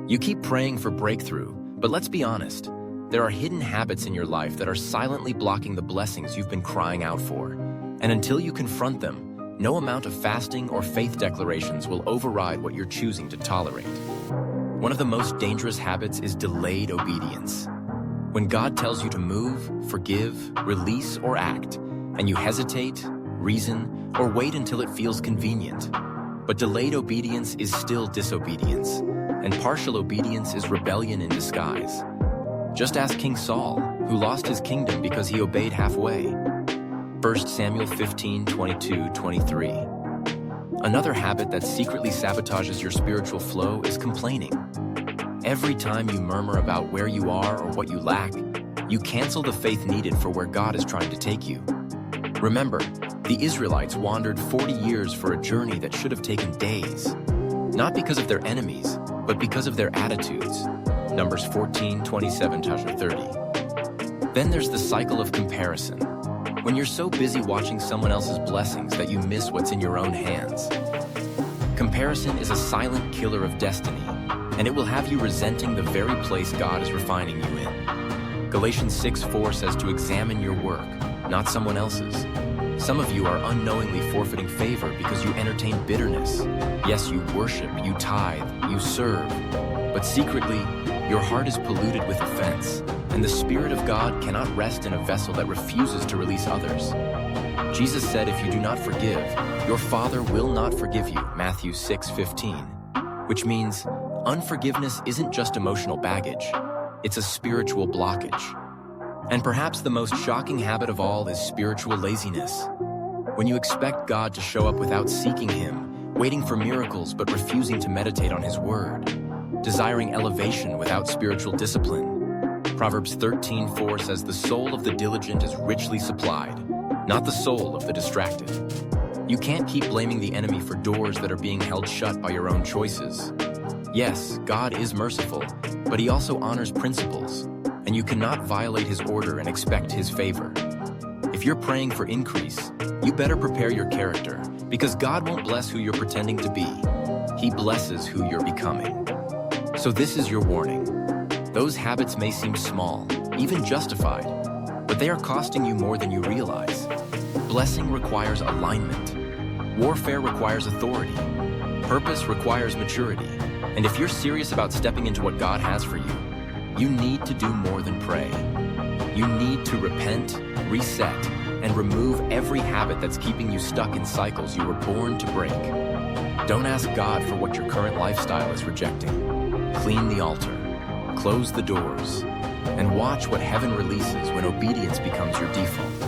You keep praying for breakthrough, but let's be honest. There are hidden habits in your life that are silently blocking the blessings you've been crying out for. And until you confront them, no amount of fasting or faith declarations will override what you're choosing to tolerate. One of the most dangerous habits is delayed obedience. When God tells you to move, forgive, release, or act, and you hesitate, reason, or wait until it feels convenient. But delayed obedience is still disobedience, and partial obedience is rebellion in disguise. Just ask King Saul, who lost his kingdom because he obeyed halfway. 1 Samuel 15:22-23. Another habit that secretly sabotages your spiritual flow is complaining. Every time you murmur about where you are or what you lack, you cancel the faith needed for where God is trying to take you. Remember, the Israelites wandered 40 years for a journey that should have taken days. Not because of their enemies, but because of their attitudes. Numbers 14:27-30. Then there's the cycle of comparison. When you're so busy watching someone else's blessings that you miss what's in your own hands. Comparison is a silent killer of destiny, and it will have you resenting the very place God is refining you in. Galatians 6:4 says to examine your work, not someone else's. Some of you are unknowingly forfeiting favor because you entertain bitterness. Yes, you worship, you tithe, you serve, but secretly, your heart is polluted with offense, and the Spirit of God cannot rest in a vessel that refuses to release others. Jesus said, if you do not forgive, your Father will not forgive you, Matthew 6:15, which means unforgiveness isn't just emotional baggage, it's a spiritual blockage. And perhaps the most shocking habit of all is spiritual laziness. When you expect God to show up without seeking Him, waiting for miracles but refusing to meditate on His Word, desiring elevation without spiritual discipline. Proverbs 13:4 says, the soul of the diligent is richly supplied, not the soul of the distracted. You can't keep blaming the enemy for doors that are being held shut by your own choices. Yes, God is merciful, but He also honors principles, and you cannot violate His order and expect His favor. If you're praying for increase, you better prepare your character, because God won't bless who you're pretending to be. He blesses who you're becoming. So this is your warning. Those habits may seem small, even justified, but they are costing you more than you realize. Blessing requires alignment. Warfare requires authority. Purpose requires maturity. And if you're serious about stepping into what God has for you, you need to do more than pray. You need to repent, reset, and remove every habit that's keeping you stuck in cycles you were born to break. Don't ask God for what your current lifestyle is rejecting. Clean the altar, close the doors, and watch what heaven releases when obedience becomes your default.